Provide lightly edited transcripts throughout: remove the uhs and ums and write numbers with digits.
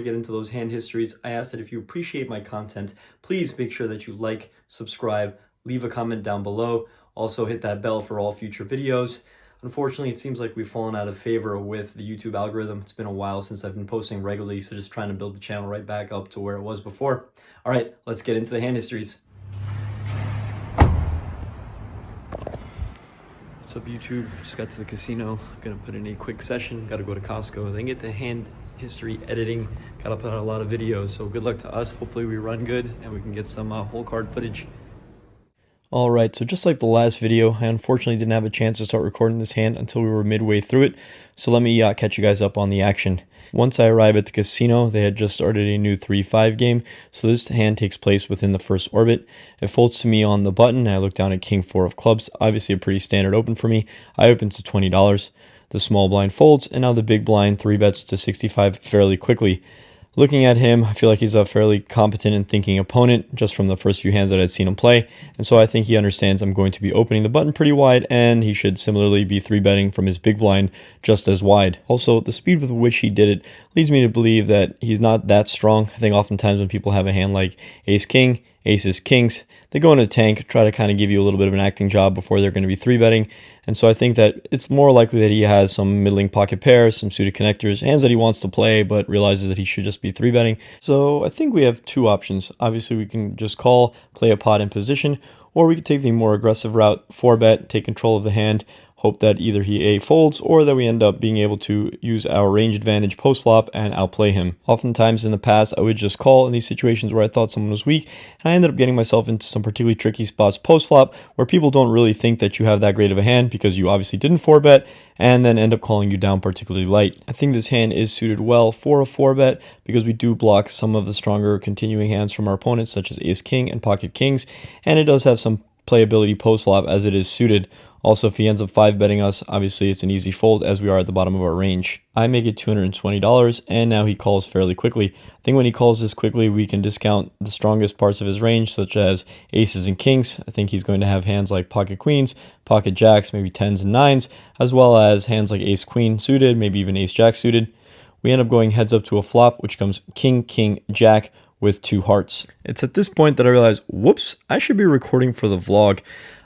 get into those hand histories, I ask that if you appreciate my content, please make sure that you like, subscribe, leave a comment down below. Also hit that bell for all future videos. Unfortunately, it seems like we've fallen out of favor with the YouTube algorithm. It's been a while since I've been posting regularly, so just trying to build the channel right back up to where it was before. All right, let's get into the hand histories. What's up, YouTube? Just got to the casino. Gonna put in a quick session. Gotta go to Costco, then get to hand history editing. Gotta put out a lot of videos, so good luck to us. Hopefully we run good and we can get some whole card footage. Alright, so just like the last video, I unfortunately didn't have a chance to start recording this hand until we were midway through it, so let me catch you guys up on the action. Once I arrive at the casino, they had just started a new 3-5 game, so this hand takes place within the first orbit. It folds to me on the button, I look down at King 4 of clubs, obviously a pretty standard open for me. I open to $20. The small blind folds, and now the big blind 3-bets to 65 fairly quickly. Looking at him, I feel like he's a fairly competent and thinking opponent just from the first few hands that I'd seen him play, and so I think he understands I'm going to be opening the button pretty wide, and he should similarly be 3-betting from his big blind just as wide. Also, the speed with which he did it leads me to believe that he's not that strong. I think oftentimes when people have a hand like ace-king, aces, kings, they go into the tank, try to kind of give you a little bit of an acting job before they're going to be 3-betting. And so I think that it's more likely that he has some middling pocket pairs, some suited connectors, hands that he wants to play, but realizes that he should just be 3-betting. So I think we have two options. Obviously, we can just call, play a pot in position, or we could take the more aggressive route, 4-bet, take control of the hand, hope that either he folds or that we end up being able to use our range advantage post flop and outplay him. Oftentimes in the past, I would just call in these situations where I thought someone was weak, and I ended up getting myself into some particularly tricky spots post flop where people don't really think that you have that great of a hand because you obviously didn't 4-bet and then end up calling you down particularly light. I think this hand is suited well for a 4-bet because we do block some of the stronger continuing hands from our opponents such as ace king and pocket kings, and it does have some playability post flop as it is suited. Also, if he ends up 5-betting us, obviously it's an easy fold as we are at the bottom of our range. I make it $220, and now he calls fairly quickly. I think when he calls this quickly, we can discount the strongest parts of his range, such as aces and kings. I think he's going to have hands like pocket queens, pocket jacks, maybe 10s and 9s, as well as hands like ace queen suited, maybe even ace jack suited. We end up going heads up to a flop, which comes king, king, jack with 2 hearts. It's at this point that I realize, whoops, I should be recording for the vlog.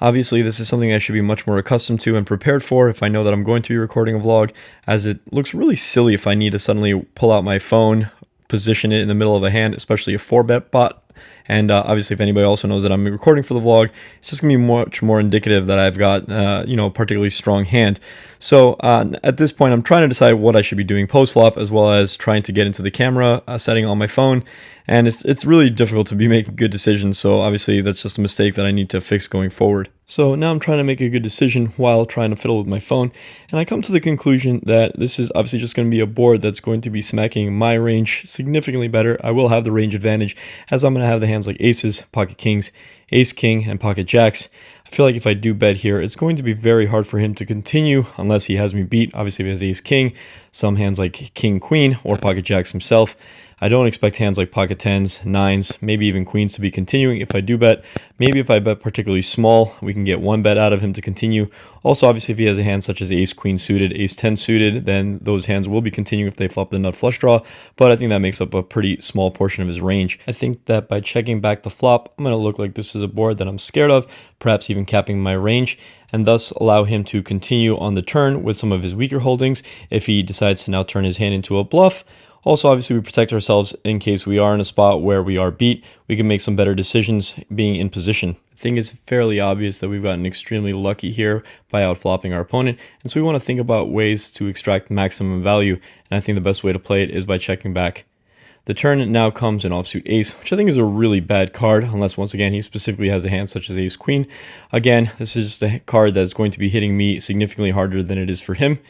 Obviously, this is something I should be much more accustomed to and prepared for if I know that I'm going to be recording a vlog, as it looks really silly if I need to suddenly pull out my phone, position it in the middle of a hand, especially a 4-bet bot. And obviously, if anybody also knows that I'm recording for the vlog, it's just going to be much more indicative that I've got, a particularly strong hand. So at this point, I'm trying to decide what I should be doing post-flop, as well as trying to get into the camera setting on my phone. And it's really difficult to be making good decisions, so obviously that's just a mistake that I need to fix going forward. So now I'm trying to make a good decision while trying to fiddle with my phone, and I come to the conclusion that this is obviously just going to be a board that's going to be smacking my range significantly better. I will have the range advantage, as I'm going to have the hands like aces, pocket kings, ace king, and pocket jacks. I feel like if I do bet here, it's going to be very hard for him to continue unless he has me beat. Obviously, if he has ace king, some hands like king queen, or pocket jacks himself. I don't expect hands like pocket 10s, 9s, maybe even queens to be continuing if I do bet. Maybe if I bet particularly small, we can get 1 bet out of him to continue. Also, obviously, if he has a hand such as ace queen suited, ace 10 suited, then those hands will be continuing if they flop the nut flush draw, but I think that makes up a pretty small portion of his range. I think that by checking back the flop, I'm going to look like this is a board that I'm scared of, perhaps even capping my range, and thus allow him to continue on the turn with some of his weaker holdings if he decides to now turn his hand into a bluff. Also, obviously, we protect ourselves in case we are in a spot where we are beat. We can make some better decisions being in position. I think it's fairly obvious that we've gotten extremely lucky here by outflopping our opponent, and so we want to think about ways to extract maximum value, and I think the best way to play it is by checking back. The turn now comes in offsuit ace, which I think is a really bad card, unless once again he specifically has a hand such as ace queen. Again, this is just a card that's going to be hitting me significantly harder than it is for him.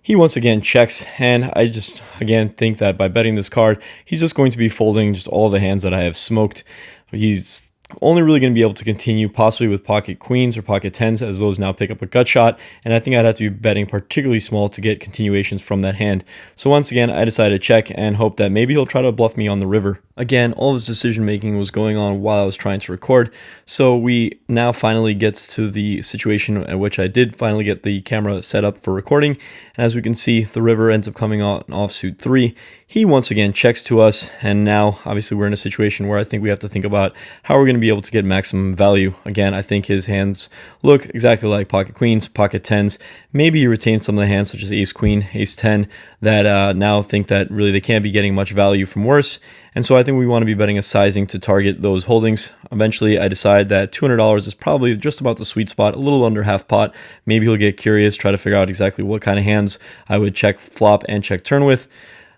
He once again checks, and I just again think that by betting this card, he's just going to be folding just all the hands that I have smoked. He's only really going to be able to continue possibly with pocket queens or pocket 10s, as those now pick up a gut shot, and I think I'd have to be betting particularly small to get continuations from that hand. So once again, I decided to check and hope that maybe he'll try to bluff me on the river. Again, all this decision making was going on while I was trying to record, so we now finally get to the situation at which I did finally get the camera set up for recording, and as we can see, the river ends up coming on offsuit 3. He once again checks to us, and now obviously we're in a situation where I think we have to think about how we're going to be able to get maximum value. Again, I think his hands look exactly like pocket queens, pocket tens. Maybe he retains some of the hands such as ace queen, ace 10 that now think that really they can't be getting much value from worse. And so I think we want to be betting a sizing to target those holdings. Eventually, I decide that $200 is probably just about the sweet spot, a little under half pot. Maybe he'll get curious, try to figure out exactly what kind of hands I would check flop and check turn with.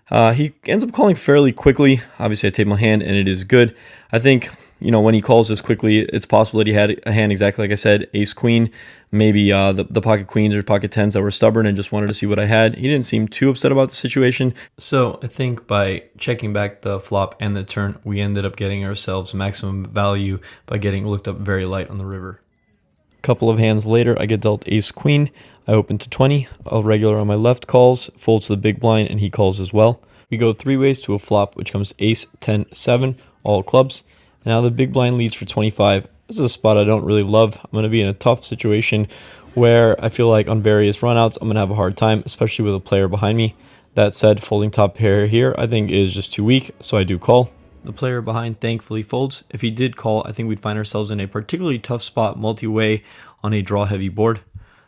He ends up calling fairly quickly. Obviously, I take my hand, and it is good. I think, when he calls this quickly, it's possible that he had a hand exactly like I said, ace queen, maybe the pocket queens or pocket tens that were stubborn and just wanted to see what I had. He didn't seem too upset about the situation. So I think by checking back the flop and the turn, we ended up getting ourselves maximum value by getting looked up very light on the river. A couple of hands later, I get dealt ace queen. I open to 20. A regular on my left calls, folds to the big blind, and he calls as well. We go three ways to a flop, which comes ace, 10, 7, all clubs. And now the big blind leads for 25. This is a spot I don't really love. I'm going to be in a tough situation where I feel like on various runouts, I'm going to have a hard time, especially with a player behind me. That said, folding top pair here, I think is just too weak, so I do call. The player behind thankfully folds. If he did call, I think we'd find ourselves in a particularly tough spot multi-way on a draw-heavy board.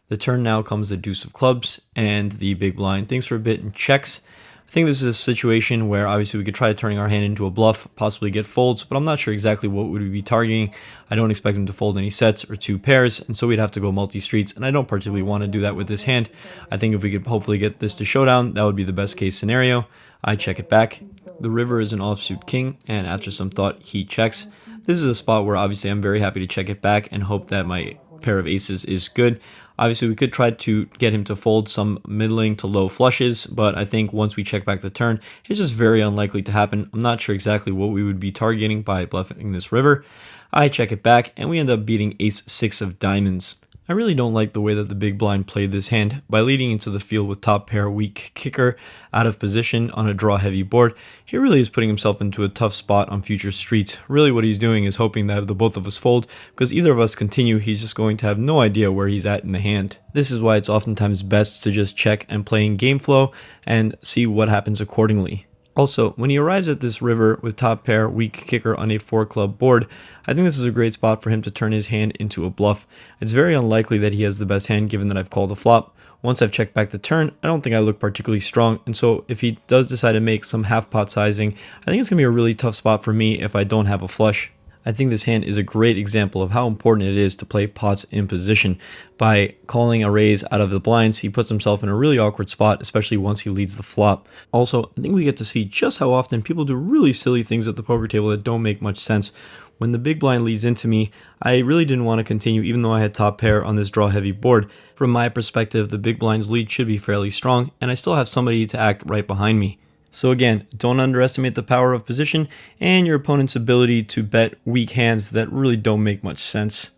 The turn now comes the deuce of clubs, and the big blind thinks for a bit and checks. I think this is a situation where obviously we could try turning our hand into a bluff, possibly get folds, but I'm not sure exactly what would we be targeting. I don't expect him to fold any sets or two pairs, and so we'd have to go multi-streets, and I don't particularly want to do that with this hand. I think if we could hopefully get this to showdown, that would be the best case scenario. I check it back. The river is an offsuit king, and after some thought, he checks. This is a spot where obviously I'm very happy to check it back and hope that my pair of aces is good. Obviously, we could try to get him to fold some middling to low flushes, but I think once we check back the turn, it's just very unlikely to happen. I'm not sure exactly what we would be targeting by bluffing this river. I check it back, and we end up beating ace 6 of diamonds. I really don't like the way that the big blind played this hand. By leading into the field with top pair weak kicker out of position on a draw heavy board, he really is putting himself into a tough spot on future streets. Really what he's doing is hoping that the both of us fold, because either of us continue, he's just going to have no idea where he's at in the hand. This is why it's oftentimes best to just check and play in game flow and see what happens accordingly. Also, when he arrives at this river with top pair, weak kicker on a 4-club board, I think this is a great spot for him to turn his hand into a bluff. It's very unlikely that he has the best hand given that I've called the flop. Once I've checked back the turn, I don't think I look particularly strong, and so if he does decide to make some half pot sizing, I think it's going to be a really tough spot for me if I don't have a flush. I think this hand is a great example of how important it is to play pots in position. By calling a raise out of the blinds, he puts himself in a really awkward spot, especially once he leads the flop. Also, I think we get to see just how often people do really silly things at the poker table that don't make much sense. When the big blind leads into me, I really didn't want to continue even though I had top pair on this draw heavy board. From my perspective, the big blind's lead should be fairly strong, and I still have somebody to act right behind me. So again, don't underestimate the power of position and your opponent's ability to bet weak hands that really don't make much sense.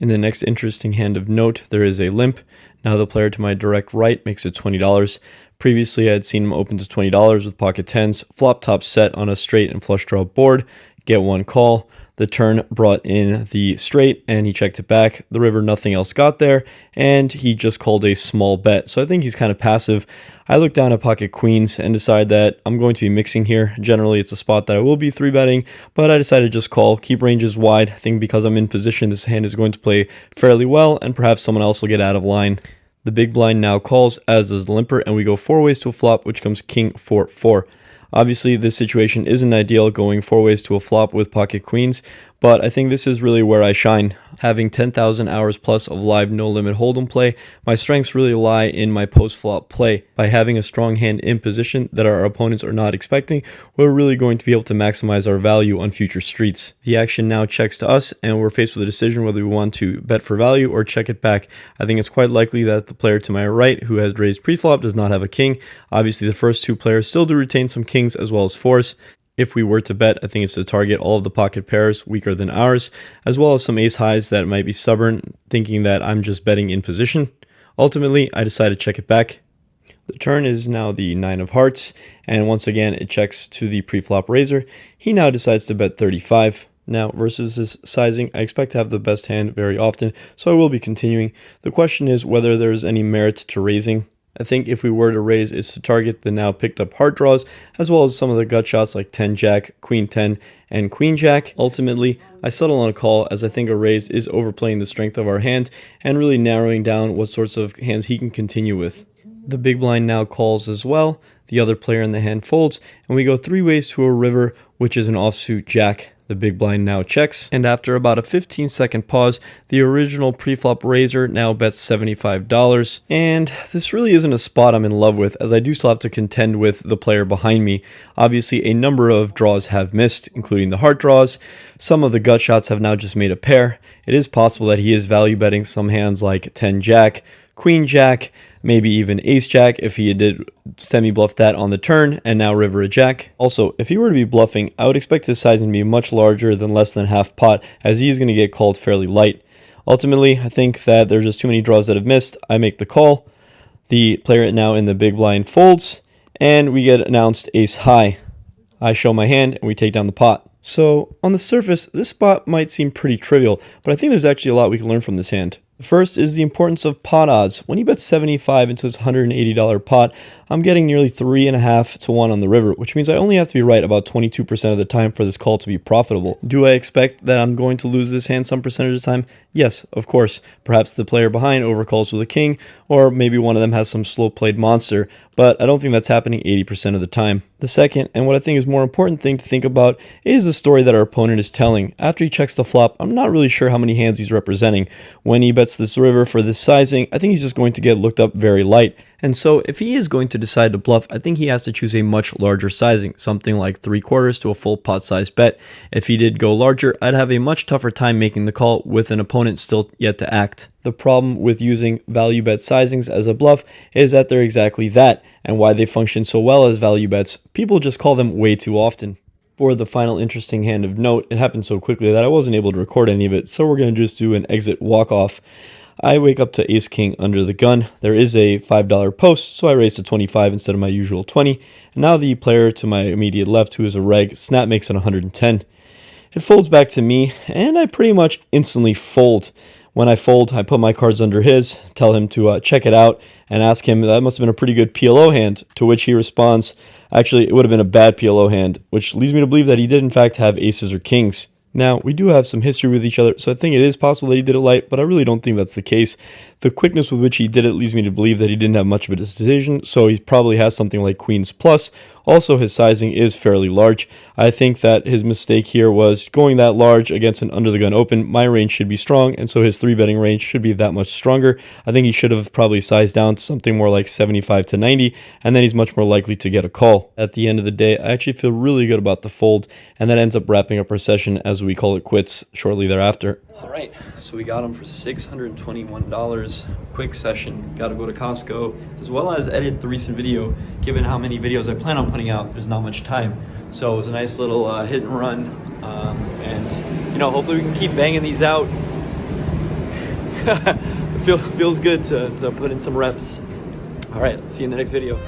In the next interesting hand of note, there is a limp. Now the player to my direct right makes it $20. Previously, I had seen him open to $20 with pocket tens, flop top set on a straight and flush draw board, get one call. The turn brought in the straight, and he checked it back. The river, nothing else got there, and he just called a small bet. So I think he's kind of passive. I look down at pocket queens and decide that I'm going to be mixing here. Generally, it's a spot that I will be 3-betting, but I decided to just call, keep ranges wide. I think because I'm in position, this hand is going to play fairly well, and perhaps someone else will get out of line. The big blind now calls, as does the limper, and we go 4 ways to a flop, which comes king 4-4. Obviously, this situation isn't ideal going 4 ways to a flop with pocket queens, but I think this is really where I shine. Having 10,000 hours plus of live no-limit Holdem play, my strengths really lie in my post-flop play. By having a strong hand in position that our opponents are not expecting, we're really going to be able to maximize our value on future streets. The action now checks to us, and we're faced with a decision whether we want to bet for value or check it back. I think it's quite likely that the player to my right, who has raised pre-flop, does not have a king. Obviously, the first two players still do retain some kings as well as 4s. If we were to bet, I think it's to target all of the pocket pairs weaker than ours, as well as some ace highs that might be stubborn, thinking that I'm just betting in position. Ultimately, I decide to check it back. The turn is now the 9 of hearts, and once again, it checks to the pre-flop raiser. He now decides to bet 35. Now, versus this sizing, I expect to have the best hand very often, so I will be continuing. The question is whether there is any merit to raising. I think if we were to raise, it's to target the now picked up heart draws, as well as some of the gut shots like 10-jack, queen-10, and queen-jack. Ultimately, I settle on a call, as I think a raise is overplaying the strength of our hand and really narrowing down what sorts of hands he can continue with. The big blind now calls as well, the other player in the hand folds, and we go 3 ways to a river, which is an offsuit jack. The big blind now checks, and after about a 15-second pause, the original preflop raiser now bets $75. And this really isn't a spot I'm in love with, as I do still have to contend with the player behind me. Obviously, a number of draws have missed, including the heart draws. Some of the gut shots have now just made a pair. It is possible that he is value betting some hands like 10-jack, queen-jack, maybe even ace-jack if he did semi-bluff that on the turn, and now river a jack. Also, if he were to be bluffing, I would expect his sizing to be much larger than less than half pot, as he is going to get called fairly light. Ultimately, I think that there's just too many draws that have missed. I make the call. The player now in the big blind folds, and we get announced ace high. I show my hand, and we take down the pot. So, on the surface, this spot might seem pretty trivial, but I think there's actually a lot we can learn from this hand. The first is the importance of pot odds. When you bet 75 into this $180 pot, I'm getting nearly 3.5 to 1 on the river, which means I only have to be right about 22% of the time for this call to be profitable. Do I expect that I'm going to lose this hand some percentage of the time? Yes, of course. Perhaps the player behind overcalls with a king, or maybe one of them has some slow-played monster, but I don't think that's happening 80% of the time. The second, and what I think is more important thing to think about, is the story that our opponent is telling. After he checks the flop, I'm not really sure how many hands he's representing. When he bets this river for this sizing, I think he's just going to get looked up very light. And so if he is going to decide to bluff, I think he has to choose a much larger sizing, something like 3/4 to a full pot size bet. If he did go larger, I'd have a much tougher time making the call with an opponent still yet to act. The problem with using value bet sizings as a bluff is that they're exactly that, and why they function so well as value bets, people just call them way too often. For the final interesting hand of note, it happened so quickly that I wasn't able to record any of it, so we're going to just do an exit walk-off. I wake up to ace-king under the gun. There is a $5 post, so I raise to 25 instead of my usual 20. And now the player to my immediate left, who is a reg, snap makes it 110. It folds back to me, and I pretty much instantly fold. When I fold, I put my cards under his, tell him to check it out, and ask him, that must have been a pretty good PLO hand, to which he responds, actually, it would have been a bad PLO hand, which leads me to believe that he did in fact have aces or kings. Now, we do have some history with each other, so I think it is possible that he did it light, but I really don't think that's the case. The quickness with which he did it leads me to believe that he didn't have much of a decision, so he probably has something like queens plus. Also, his sizing is fairly large. I think that his mistake here was going that large against an under-the-gun open. My range should be strong, and so his 3-betting range should be that much stronger. I think he should have probably sized down to something more like 75 to 90, and then he's much more likely to get a call. At the end of the day, I actually feel really good about the fold, and that ends up wrapping up our session as we call it quits shortly thereafter. All right, so we got him for $621. Quick session. Got to go to Costco, as well as edit the recent video. Given how many videos I plan on putting out, there's not much time. So it was a nice little hit and run. And, you know, hopefully we can keep banging these out. It feels good to put in some reps. All right, see you in the next video.